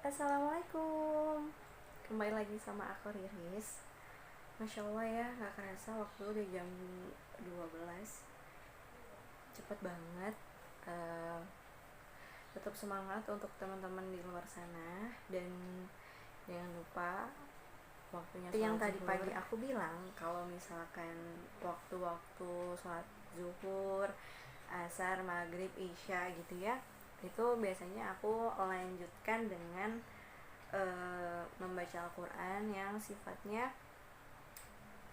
Assalamualaikum. Kembali lagi sama aku Riris. Masya Allah ya, gak kerasa waktu udah jam 12. Cepet banget. Eh, Tetap semangat untuk teman-teman di luar sana. Dan jangan lupa waktunya sholat yang tadi pagi aku bilang, kalau misalkan waktu-waktu sholat zuhur, asar, maghrib, isya gitu ya, itu biasanya aku lanjutkan dengan membaca Al-Quran yang sifatnya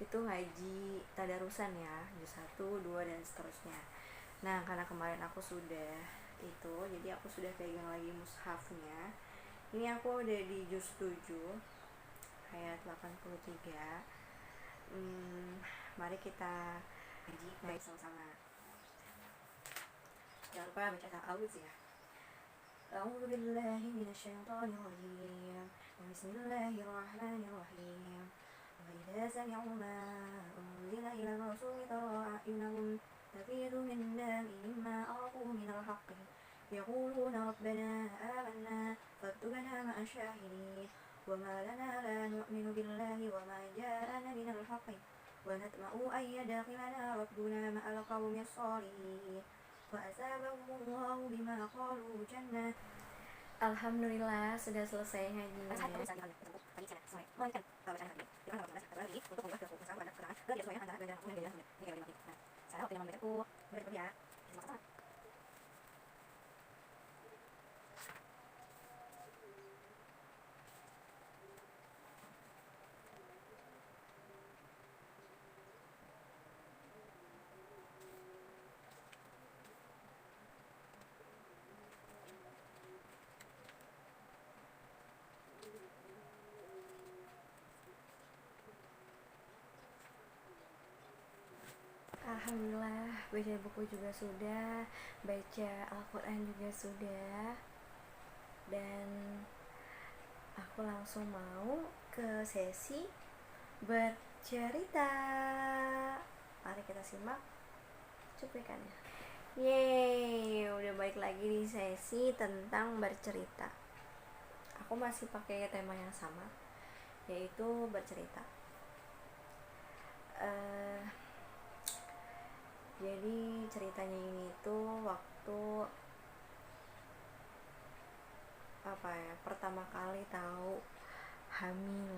itu ngaji tadarusan ya, juz 1, 2 dan seterusnya. Nah, karena kemarin aku sudah itu, jadi aku sudah pegang lagi mushafnya. Ini aku udah di juz 7 ayat 83. Mari kita ngaji baik sama-sama. Jangan lupa baca ta'awudz ya. أعوذ بالله من الشيطان الرجيم بسم الله الرحمن الرحيم وإذا سمعوا ما أنزل إلى الرسول ترى أعينهم تفيض من الدم مما عرفوا من الحق يقولون ربنا آمنا فاكتبنا مع الشاهدين وما لنا لا نؤمن بالله وما جاءنا من الحق ونطمع أن يدخلنا ربنا مع القوم الصالحين فأثابهم الله بما قالوا جنة. Alhamdulillah sudah selesai ngajinya. Alhamdulillah, baca buku juga sudah, baca Al-Quran juga sudah. Dan aku langsung mau ke sesi bercerita. Mari kita simak cuplikannya. Yeay, udah balik lagi di sesi tentang bercerita. Aku masih pakai tema yang sama, yaitu bercerita. Jadi ceritanya ini tuh waktu pertama kali tahu hamil.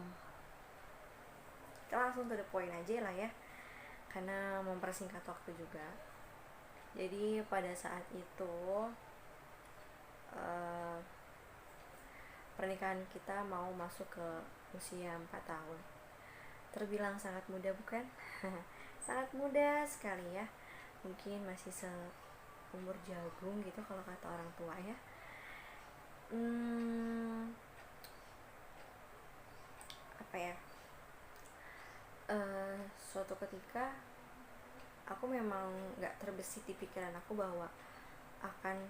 Kita langsung to the point aja lah ya, karena mempersingkat waktu juga. Jadi pada saat itu pernikahan kita mau masuk ke usia 4 tahun. Terbilang sangat muda bukan? Sangat muda sekali ya. Mungkin masih seumur jagung gitu kalau kata orang tua ya. Suatu ketika aku memang gak terbesit di pikiran aku bahwa akan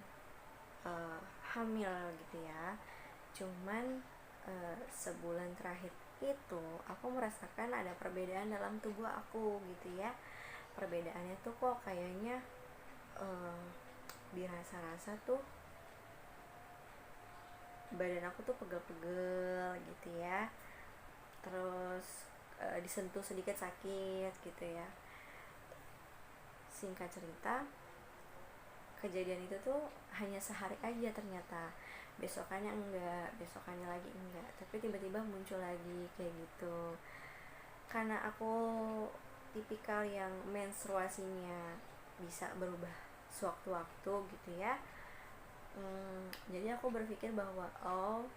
hamil gitu ya. Cuman sebulan terakhir itu aku merasakan ada perbedaan dalam tubuh aku gitu ya. Perbedaannya tuh kok kayaknya dirasa-rasa tuh badan aku tuh pegel-pegel gitu ya. Terus disentuh sedikit sakit gitu ya. Singkat cerita, kejadian itu tuh hanya sehari aja ternyata. Besokannya enggak, besokannya lagi enggak, tapi tiba-tiba muncul lagi kayak gitu. Karena aku tipikal yang menstruasinya bisa berubah sewaktu-waktu gitu ya. Jadi aku berpikir bahwa kalau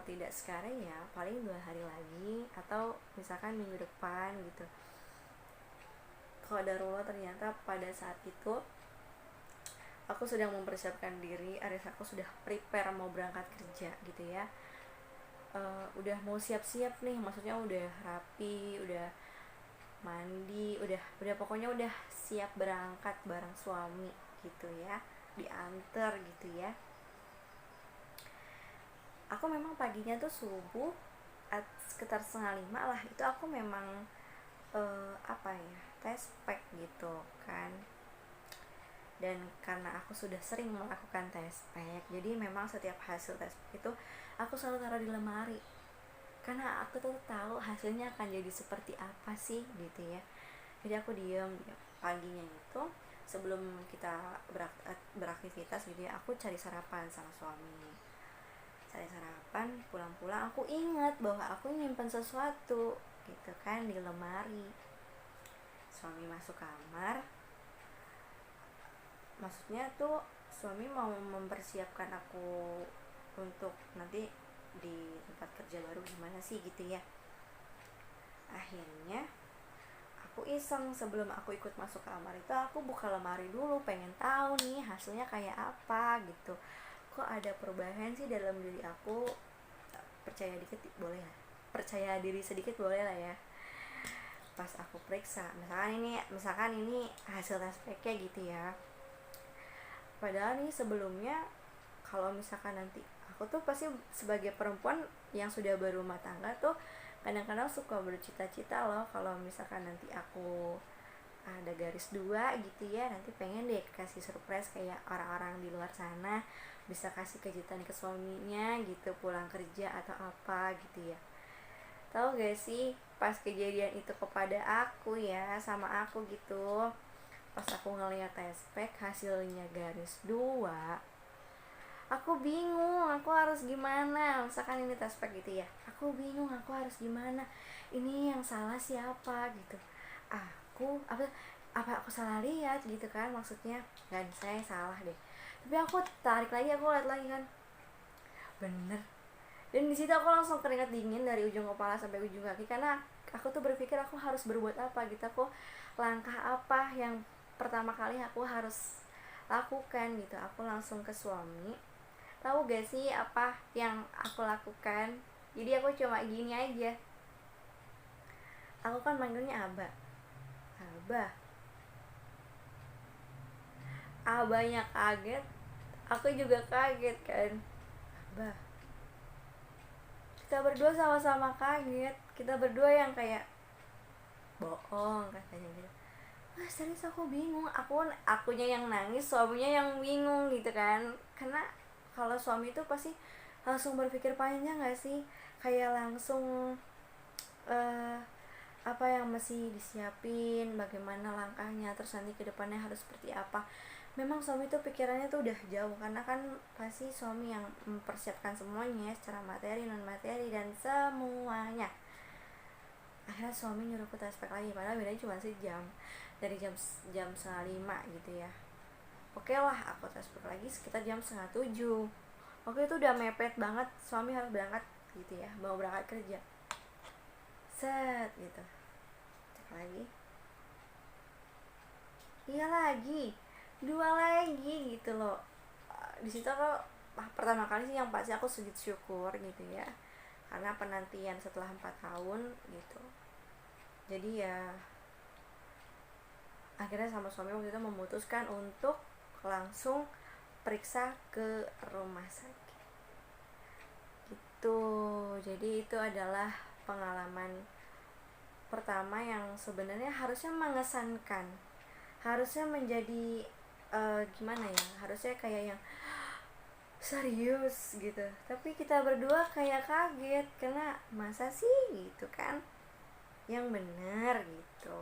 tidak sekarang ya paling 2 hari lagi atau misalkan minggu depan gitu. Qadarullah ternyata pada saat itu aku sedang mempersiapkan diri, alias aku sudah prepare mau berangkat kerja gitu ya. Udah mau siap-siap nih, maksudnya udah rapi, udah mandi, udah pokoknya udah siap berangkat bareng suami gitu ya, diantar gitu ya. Aku memang paginya tuh subuh sekitar 4:30 lah, itu aku memang tes pack gitu kan. Dan karena aku sudah sering melakukan tespek, jadi memang setiap hasil tespek itu aku selalu taruh di lemari, karena aku tuh tahu hasilnya akan jadi seperti apa sih gitu ya. Jadi aku diem ya. Paginya itu sebelum kita beraktivitas gitu ya, aku cari sarapan sama suami. Cari sarapan, pulang-pulang aku ingat bahwa aku nyimpen sesuatu gitu kan di lemari. Suami masuk kamar, maksudnya tuh suami mau mempersiapkan aku untuk nanti di tempat kerja baru gimana sih gitu ya. Akhirnya aku iseng, sebelum aku ikut masuk kamar itu aku buka lemari dulu, pengen tahu nih hasilnya kayak apa gitu. Kok ada perubahan sih dalam diri aku. Percaya dikit boleh lah, percaya diri sedikit boleh lah ya. Pas aku periksa, misalkan ini hasil tes packnya gitu ya, padahal nih sebelumnya kalau misalkan nanti aku tuh pasti sebagai perempuan yang sudah berumah tangga tuh kadang-kadang suka bercita-cita loh kalau misalkan nanti aku ada garis 2 gitu ya, nanti pengen deh kasih surprise kayak orang-orang di luar sana, bisa kasih kejutan ke suaminya gitu pulang kerja atau apa gitu ya. Tahu gak sih pas kejadian itu kepada aku ya, sama aku gitu, pas aku ngeliat tespek hasilnya garis 2, aku bingung aku harus gimana. Misalkan ini tespek gitu ya, aku bingung aku harus gimana, ini yang salah siapa gitu. Apa aku salah lihat gitu kan, maksudnya kan saya salah deh. Tapi aku tarik lagi, aku lihat lagi kan, bener. Dan di situ aku langsung keringat dingin dari ujung kepala sampai ujung kaki, karena aku tuh berpikir aku harus berbuat apa gitu. Aku langkah apa yang pertama kali aku harus lakukan gitu. Aku langsung ke suami. Tahu gak sih apa yang aku lakukan? Jadi aku cuma gini aja. Aku kan manggilnya Abah. Abah. Abahnya kaget, aku juga kaget kan. Abah. Kita berdua sama-sama kaget. Kita berdua yang kayak bohong katanya gitu. Mas, serius aku bingung. Akunya yang nangis, suaminya yang bingung gitu kan. Karena kalau suami itu pasti langsung berpikir panjang gak sih? Kayak langsung apa yang mesti disiapin, bagaimana langkahnya, terus nanti ke depannya harus seperti apa. Memang suami itu pikirannya tuh udah jauh, karena kan pasti suami yang mempersiapkan semuanya secara materi, non materi, dan semuanya. Akhirnya suami nyuruh ke tespek lagi, padahal bedanya cuma sejam, dari jam 6:30 gitu ya. Oke lah, aku tespek lagi sekitar jam 6:30. Waktu itu udah mepet banget, suami harus berangkat gitu ya, mau berangkat kerja. Set gitu, cek lagi, iya lagi, 2 lagi gitu loh. Di situ aku pertama kali sih yang pasti aku sujud syukur gitu ya, karena penantian setelah 4 tahun gitu. Jadi ya akhirnya sama suami waktu itu memutuskan untuk langsung periksa ke rumah sakit gitu. Jadi itu adalah pengalaman pertama yang sebenarnya harusnya mengesankan, harusnya menjadi gimana ya, harusnya kayak yang serius gitu, tapi kita berdua kayak kaget karena masa sih gitu kan, yang benar gitu.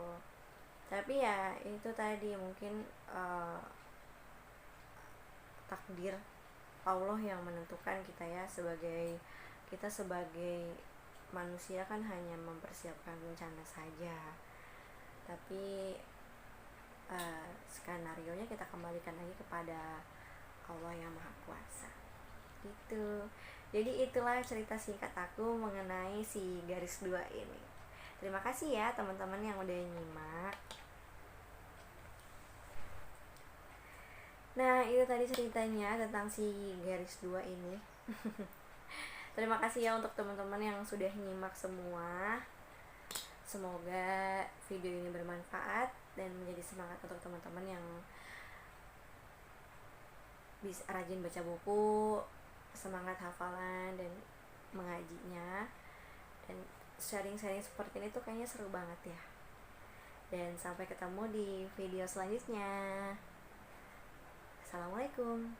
Tapi ya itu tadi mungkin takdir Allah yang menentukan kita sebagai manusia kan hanya mempersiapkan rencana saja, tapi skenario-nya kita kembalikan lagi kepada Allah yang Maha Kuasa gitu. Jadi itulah cerita singkat aku mengenai si garis 2 ini. Terima kasih ya teman-teman yang udah nyimak. Nah, itu tadi ceritanya tentang si garis 2 ini. Terima kasih ya untuk teman-teman yang sudah nyimak semua. Semoga video ini bermanfaat dan menjadi semangat untuk teman-teman yang bisa rajin baca buku, semangat hafalan dan mengajinya. Dan sharing-sharing seperti ini tuh kayaknya seru banget ya. Dan sampai ketemu di video selanjutnya. Assalamualaikum.